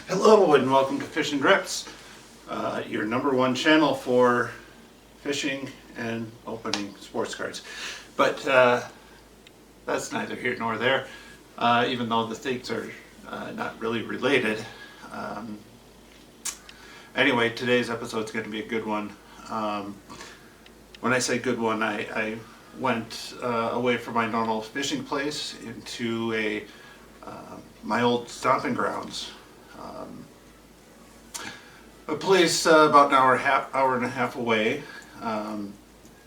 Hello and welcome to Fishing Grips, your #1 channel for fishing and opening sports cards. But that's neither here nor there, even though the things are not really related. Anyway, today's episode is going to be a good one. When I say good one, I went away from my normal fishing place into my old stomping grounds. A place about an hour and a half away.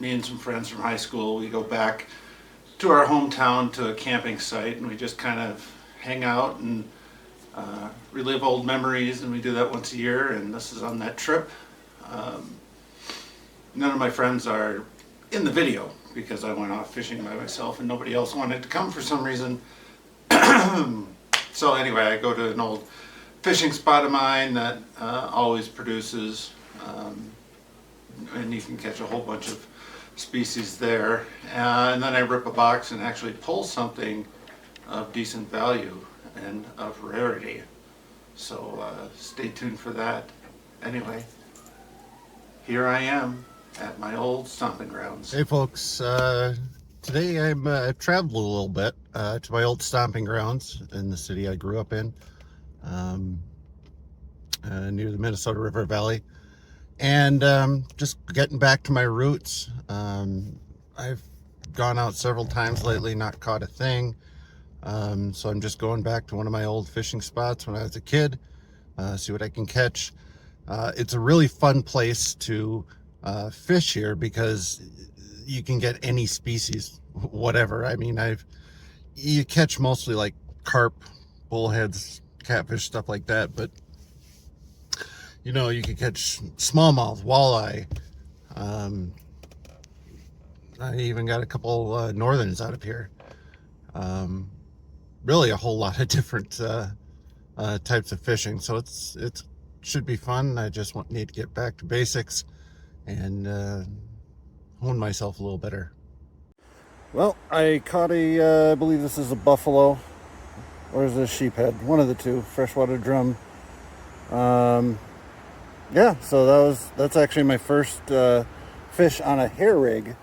Me and some friends from high school, we go back to our hometown to a camping site, and we just kind of hang out and relive old memories, and we do that once a year, and this is on that trip. None of my friends are in the video because I went off fishing by myself and nobody else wanted to come for some reason. So anyway, I go to an old fishing spot of mine that always produces, and you can catch a whole bunch of species there. And then I rip a box and actually pull something of decent value and of rarity. So stay tuned for that. Anyway, here I am at my old stomping grounds. Hey folks, today I've traveled a little bit to my old stomping grounds in the city I grew up in, near the Minnesota River Valley, and just getting back to my roots. I've gone out several times lately, not caught a thing, so I'm just going back to one of my old fishing spots when I was a kid, see what I can catch. It's a really fun place to fish here because you can get any species, whatever. I mean, you catch mostly like carp, bullheads, catfish, stuff like that, but you know, you can catch smallmouth, walleye. I even got a couple northerns out of here. Really a whole lot of different types of fishing, so it should be fun. I just need to get back to basics and hone myself a little better. Well, I caught I believe this is a buffalo, or is it a sheephead? One of the two, freshwater drum. Yeah, so that's actually my first fish on a hair rig,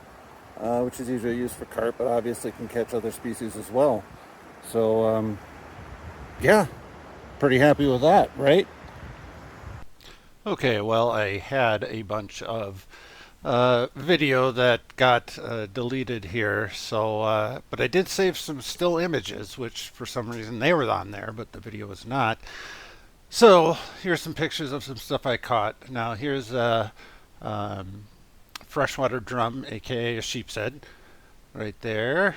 which is usually used for carp, but obviously can catch other species as well. So, yeah, pretty happy with that, right? Okay, well, I had a bunch of video that got deleted here, so but I did save some still images, which for some reason they were on there, but the video was not. So here's some pictures of some stuff I caught. Now here's a freshwater drum, aka a sheep's head, right there.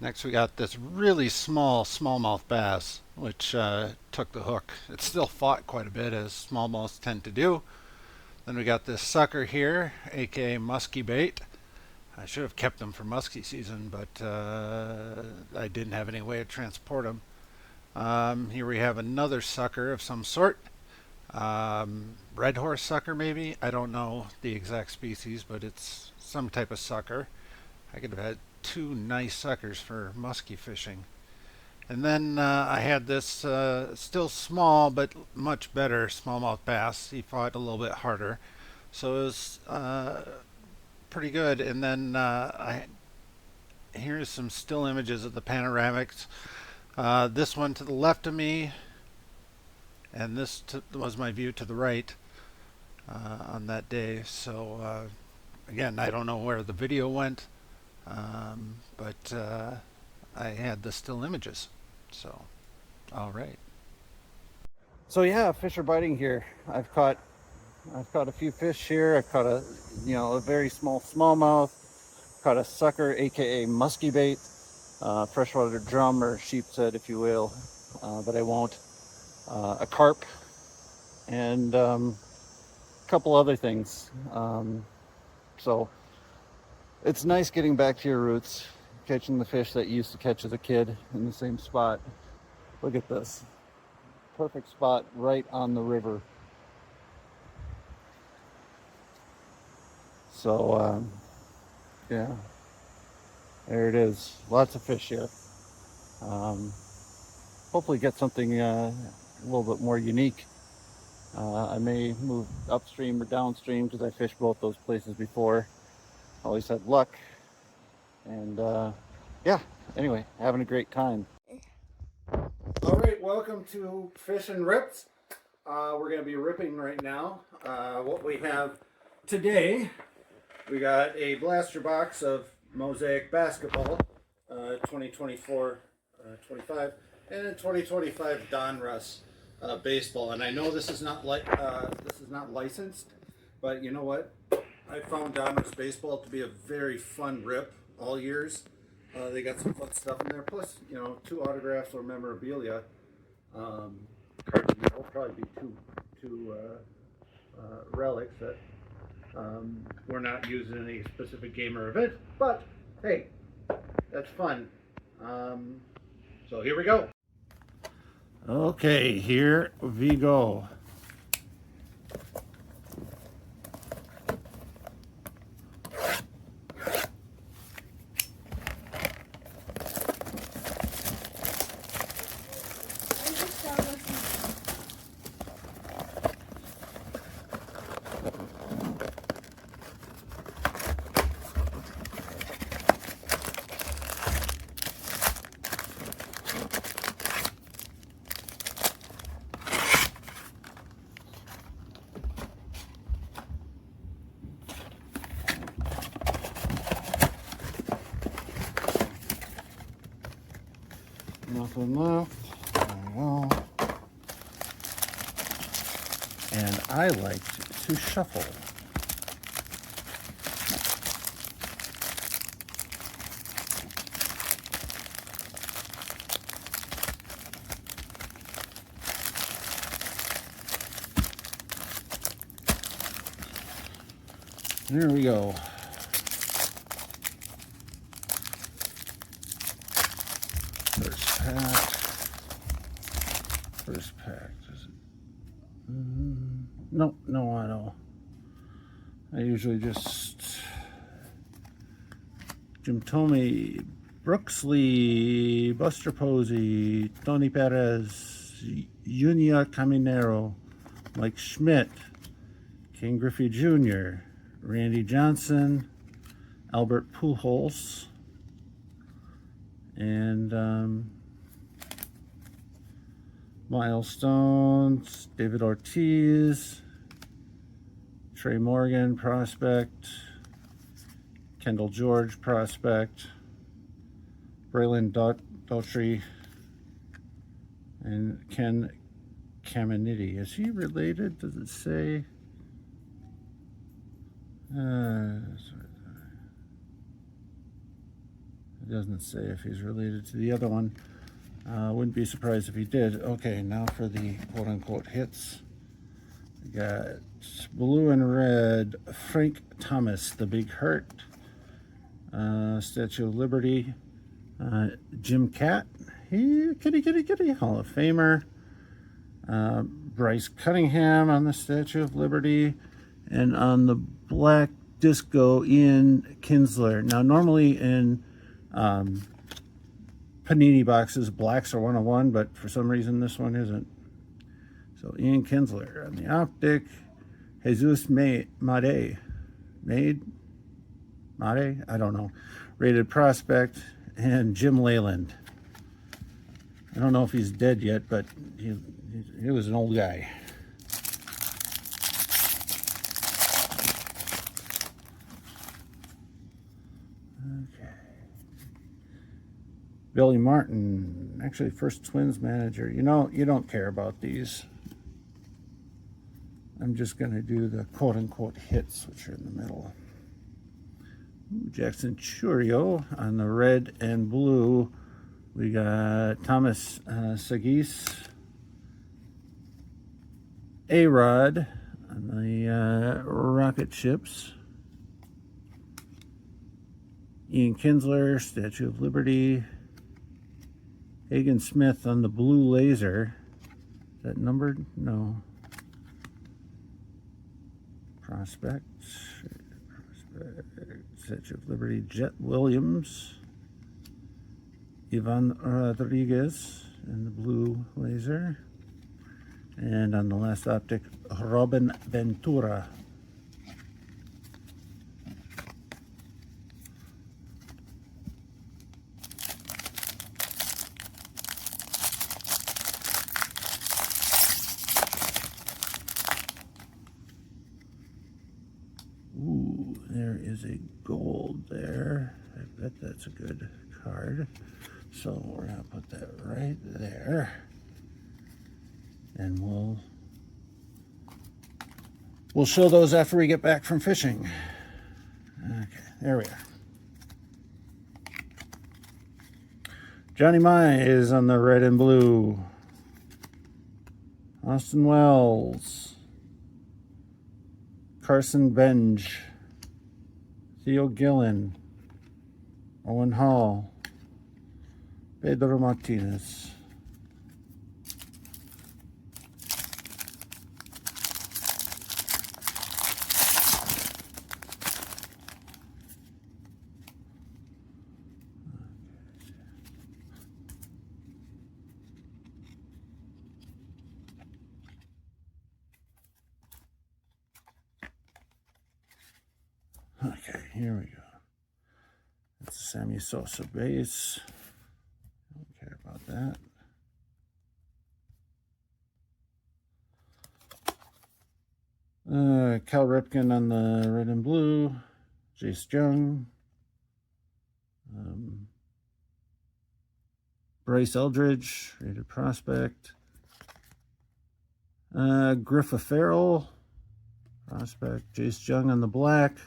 Next we got this really small smallmouth bass, which took the hook. It still fought quite a bit, as smallmouths tend to do. Then we got this sucker here, aka musky bait. I should have kept them for musky season, but I didn't have any way to transport them. Here we have another sucker of some sort. Red horse sucker maybe? I don't know the exact species, but it's some type of sucker. I could have had two nice suckers for musky fishing. And then I had this still small but much better smallmouth bass. He fought a little bit harder, so it was pretty good. And then here's some still images of the panoramics. This one to the left of me, and this was my view to the right on that day. So again, I don't know where the video went, but I had the still images. So, all right. So yeah, fish are biting here. I've caught a few fish here. I've caught a very small smallmouth. Caught a sucker, aka musky bait, freshwater drum or sheep's head, if you will, but I won't. A carp, and a couple other things. So it's nice getting back to your roots, catching the fish that you used to catch as a kid in the same spot. Look at this. Perfect spot right on the river. So, yeah, there it is. Lots of fish here. Hopefully get something a little bit more unique. I may move upstream or downstream because I fished both those places before. Always had luck. And yeah, anyway, having a great time. All right, welcome to Fish and Rips. We're going to be ripping right now. What we have today, we got a blaster box of Mosaic basketball, 2024 25, and a 2025 Donruss baseball. And I know this is not licensed, but you know what? I found Donruss baseball to be a very fun rip all years. They got some fun stuff in there. Plus, 2 autographs or memorabilia. There'll probably be two relics that we're not using in any specific game or event. But hey, that's fun. So here we go. Okay, here we go. Nothing left. There we go. And I like to shuffle. There we go. First pack. Does it? No, no auto. I usually just Jim Tomey, Brooksley, Buster Posey, Tony Perez, Junia Caminero, Mike Schmidt, King Griffey Jr., Randy Johnson, Albert Pujols, and Milestones, David Ortiz, Trey Morgan, prospect, Kendall George, prospect, Braylon Daughtry, and Ken Caminiti. Is he related? Does it say? It doesn't say if he's related to the other one. Wouldn't be surprised if he did. Okay, now for the quote-unquote hits. We got blue and red, Frank Thomas, the Big Hurt. Statue of Liberty, Jim Cat, kitty, Hall of Famer. Bryce Cunningham on the Statue of Liberty. And on the black disco, Ian Kinsler. Now, normally in Panini boxes, blacks are 101, but for some reason this one isn't. So Ian Kinsler on the optic, Jesus Made, I don't know, rated prospect, and Jim Leyland. I don't know if he's dead yet, but he was an old guy. Okay. Billy Martin, actually first Twins manager. You don't care about these. I'm just going to do the quote-unquote hits, which are in the middle. Jackson Churio on the red and blue. We got Thomas Sagis. A-Rod on the rocket ships. Ian Kinsler, Statue of Liberty. Hagen Smith on the blue laser. Is that numbered? No. Prospect. Statue of Liberty. Jet Williams. Ivan Rodriguez in the blue laser. And on the last optic, Robin Ventura. Ooh, there is a gold there. I bet that's a good card. So we're gonna put that right there. And we'll show those after we get back from fishing. Okay, there we are. Johnny Mai is on the red and blue. Austin Wells. Carson Benj. Theo Gillen. Owen Hall. Pedro Martinez. Okay, here we go. That's a Sammy Sosa base. Don't care about that. Cal Ripken on the red and blue. Jace Jung. Bryce Eldridge, rated prospect. Griffa Farrell, prospect. Jace Jung on the black.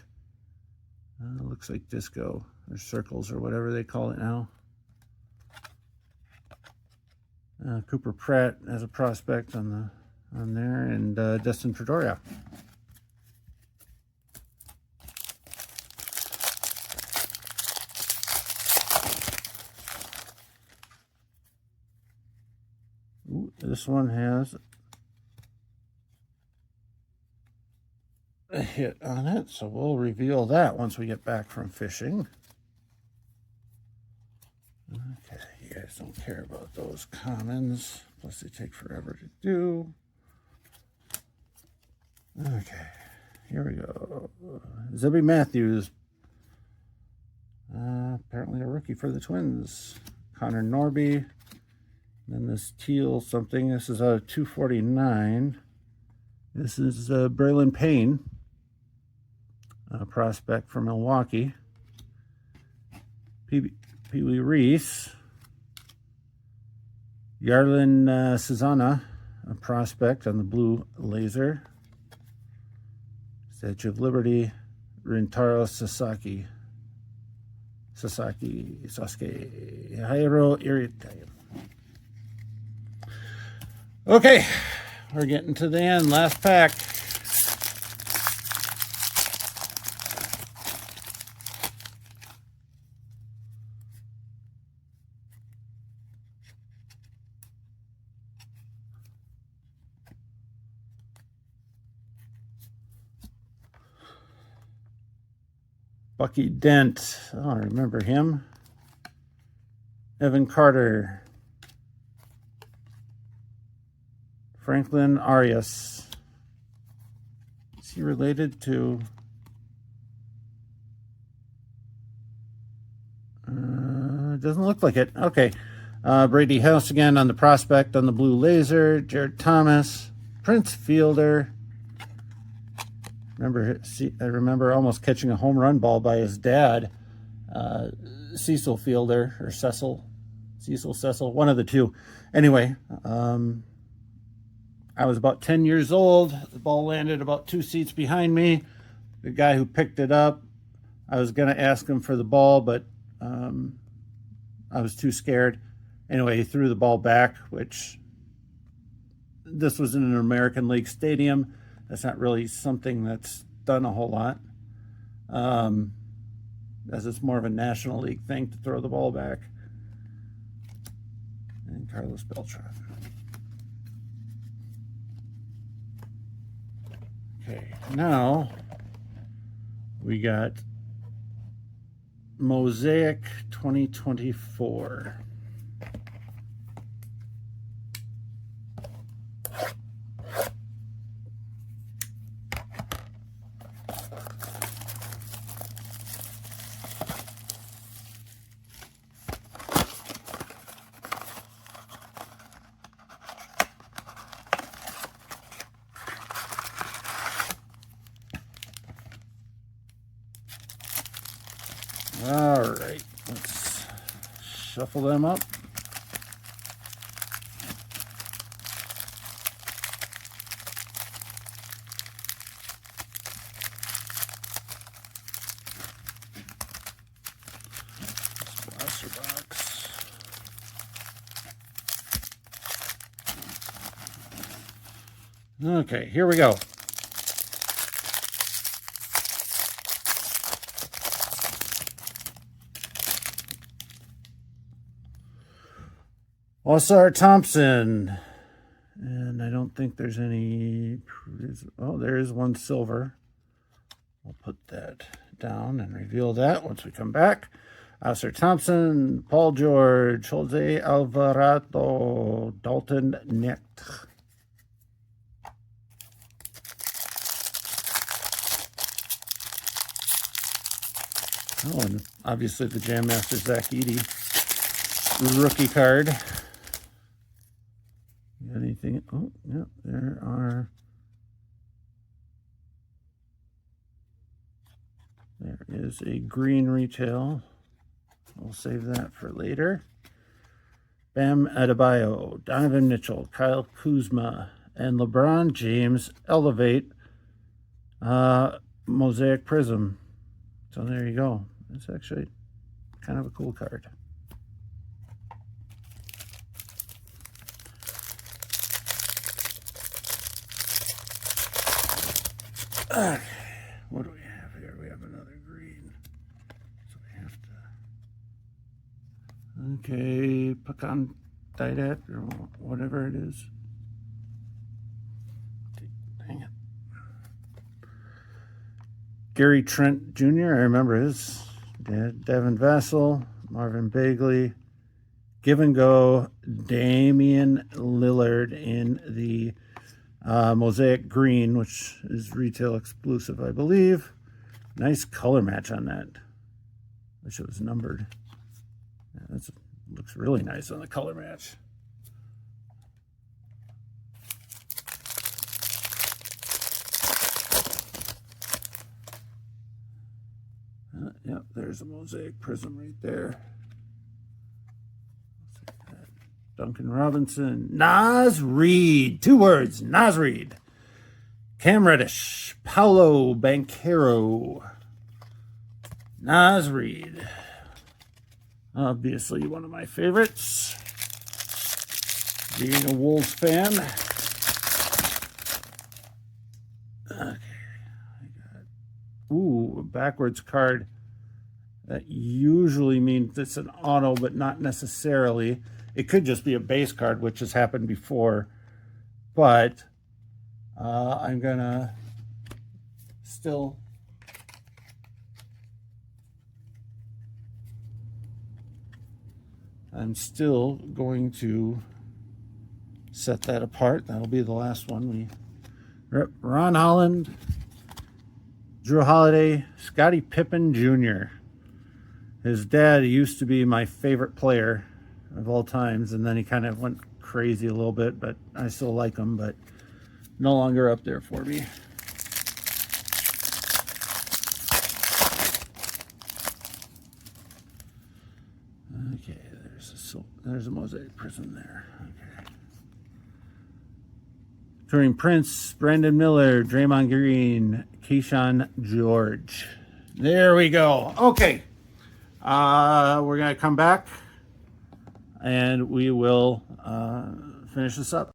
Looks like disco or circles or whatever they call it now. Cooper Pratt as a prospect on there, and Dustin Pedroia. Ooh, this one has a hit on it, so we'll reveal that once we get back from fishing. Okay, you guys don't care about those commons, plus they take forever to do. Okay, here we go. Zebby Matthews, apparently a rookie for the Twins. Connor Norby, then this teal something. This is a 249. This is Braylon Payne, a prospect from Milwaukee. Pee Wee Reese. Yarlin Susanna, a prospect on the blue laser. Statue of Liberty. Rintaro Sasaki. Sasuke. Hiro Irita. Okay, we're getting to the end. Last pack. Bucky Dent. Oh, I remember him. Evan Carter. Franklin Arias. Is he related to... doesn't look like it. Okay. Brady House again on the prospect on the blue laser. Jared Thomas. Prince Fielder. I remember almost catching a home run ball by his dad. Cecil Fielder, or Cecil, one of the two. Anyway, I was about 10 years old. The ball landed about 2 seats behind me. The guy who picked it up, I was going to ask him for the ball, but I was too scared. Anyway, he threw the ball back, which this was in an American League stadium. That's not really something that's done a whole lot, as it's more of a National League thing to throw the ball back. And Carlos Beltran. Okay, now we got Mosaic 2024. All right, let's shuffle them up. Blaster box. Okay, here we go. Osar Thompson. And I don't think there's any. Oh, there is one silver. We'll put that down and reveal that once we come back. Osar Thompson, Paul George, Jose Alvarado, Dalton Knecht. Oh, and obviously the Jam Master Zach Eady rookie card. Got anything? Oh, yeah, there are. There is a green retail. We'll save that for later. Bam Adebayo, Donovan Mitchell, Kyle Kuzma, and LeBron James Elevate Mosaic Prism. So there you go. It's actually kind of a cool card. Okay, what do we have here? We have another green. So we have to. Okay, pecan didet or whatever it is. Dang it. Gary Trent Jr., I remember his dad. Devin Vassell, Marvin Bagley, Give and Go, Damian Lillard in the Mosaic Green, which is retail exclusive, I believe. Nice color match on that. Wish it was numbered. Yeah, that looks really nice on the color match. Yep, there's a Mosaic Prism right there. Duncan Robinson, Naz Reid, 2 words, Naz Reid. Cam Reddish, Paolo Banchero, Naz Reid. Obviously one of my favorites, being a Wolves fan. Okay, I got, ooh, a backwards card. That usually means it's an auto, but not necessarily. It could just be a base card, which has happened before. But I'm going to still going to set that apart. That'll be the last one. Ron Holland, Drew Holiday, Scottie Pippen Jr. His dad used to be my favorite player of all times, and then he kind of went crazy a little bit, but I still like him, but no longer up there for me. Okay, there's a Mosaic Prism there. Okay. Taurean Prince, Brandon Miller, Draymond Green, Keyshawn George. There we go. Okay. We're going to come back and we will finish this up.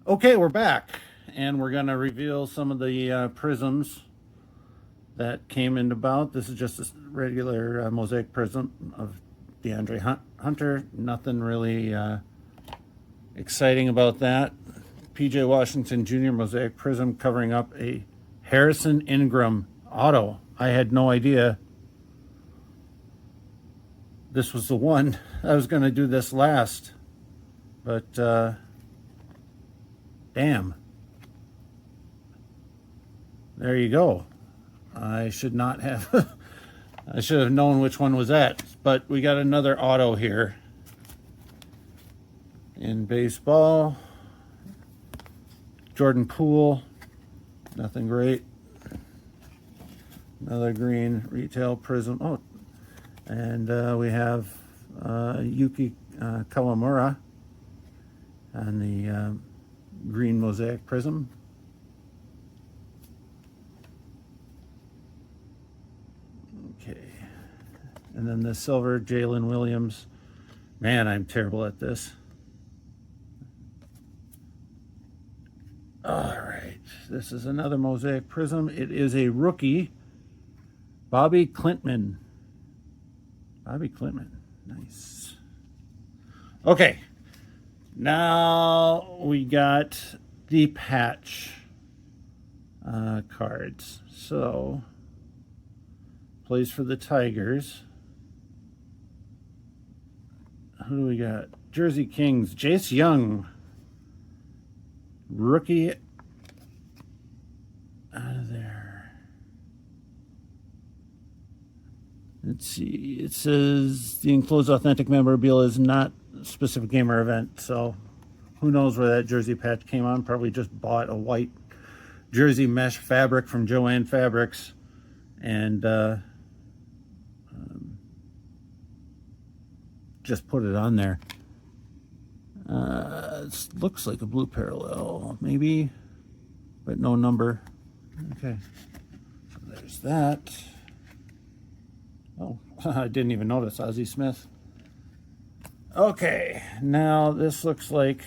Okay, we're back and we're going to reveal some of the prisms that came into bout. This is just a regular Mosaic Prism of DeAndre Hunter. Nothing really exciting about that. PJ Washington Jr. Mosaic Prism covering up a Harrison Ingram auto. I had no idea this was the one. I was going to do this last, but damn. There you go. I should not have. I should have known which one was that. But we got another auto here in baseball. Jordan Poole. Nothing great. Another green retail prism. Oh, And we have Yuki Kawamura on the green mosaic prism. Okay. And then the silver, Jalen Williams. Man, I'm terrible at this. All right. This is another mosaic prism. It is a rookie, Bobby Klintman. Bobby Klintman. Nice. Okay. Now we got the patch cards. So, plays for the Tigers. Who do we got? Jersey Kings, Jace Young. Rookie out of there. Let's see. It says the enclosed authentic memorabilia is not a specific game or event. So who knows where that jersey patch came on. Probably just bought a white jersey mesh fabric from Joann Fabrics. And just put it on there. It looks like a blue parallel, maybe, but no number. Okay, so there's that. Oh, I didn't even notice Ozzie Smith. Okay, now this looks like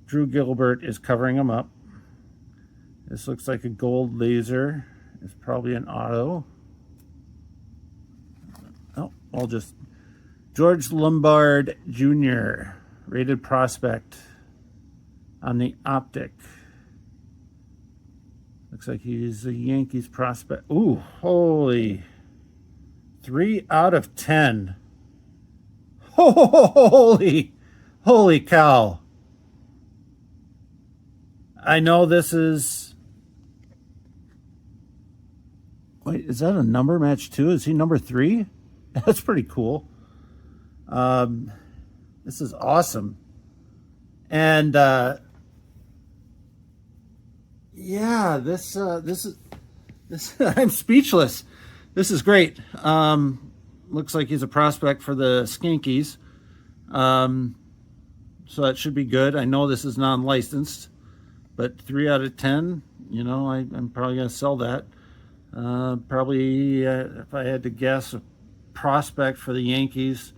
Drew Gilbert is covering him up. This looks like a gold laser. It's probably an auto. Oh, I'll just... George Lombard Jr., rated prospect on the optic. Looks like he's a Yankees prospect. Ooh, holy. 3 out of 10. Holy cow. I know this is... Wait, is that a number match too? Is he number 3? That's pretty cool. This is awesome. And yeah, this is I'm speechless. This is great. Looks like he's a prospect for the Skankies. So that should be good. I know this is non-licensed, but 3 out of 10, you know, I'm probably going to sell that. Probably, if I had to guess, a prospect for the Yankees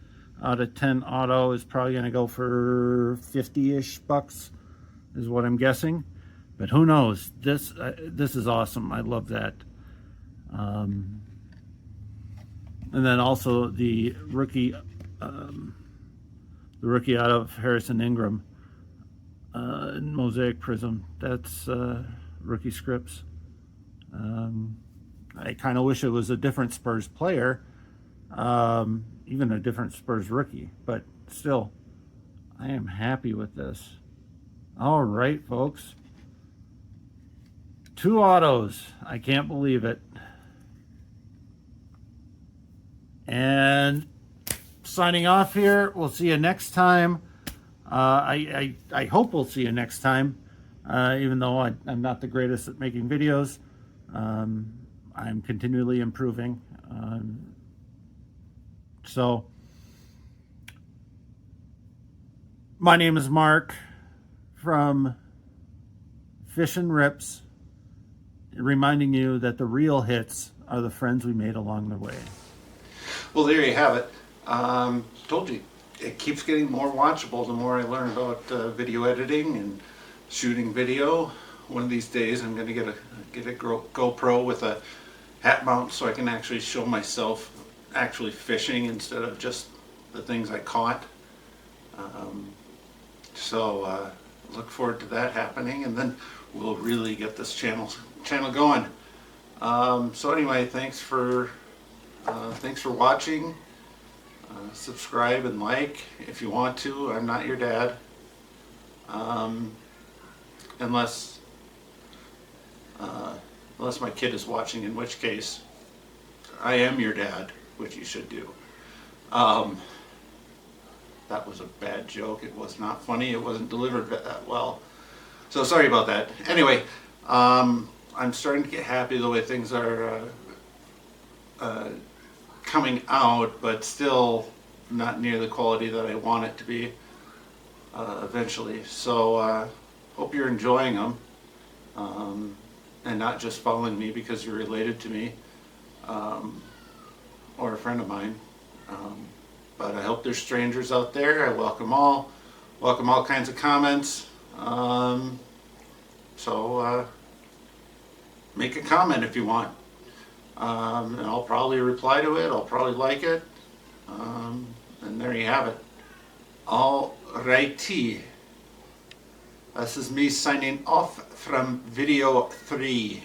out of 10 auto is probably going to go for 50-ish bucks, is what I'm guessing. But who knows? This is awesome. I love that. And then also the rookie out of Harrison Ingram, Mosaic Prism. That's rookie scripts. I kind of wish it was a different Spurs player, even a different Spurs rookie, but still, I am happy with this. All right, folks. 2 autos. I can't believe it. And signing off here. We'll see you next time. I hope we'll see you next time, even though I'm not the greatest at making videos. I'm continually improving. So, my name is Mark from Fish and Rips, reminding you that the real hits are the friends we made along the way. Well, there you have it. Told you, it keeps getting more watchable the more I learn about video editing and shooting video. One of these days I'm going to get a GoPro with a hat mount so I can actually show myself actually fishing instead of just the things I caught. So look forward to that happening, and then we'll really get this channel going. So anyway, thanks for watching. Subscribe and like if you want to. I'm not your dad, unless my kid is watching, in which case I am your dad, which you should do. That was a bad joke. It was not funny. It wasn't delivered that well. So sorry about that. Anyway, I'm starting to get happy the way things are coming out, but still not near the quality that I want it to be eventually. So hope you're enjoying them, and not just following me because you're related to me or a friend of mine. But I hope there's strangers out there. I welcome all kinds of comments. So make a comment if you want, and I'll probably reply to it. I'll probably like it, and there you have it. All righty. This is me signing off from video 3.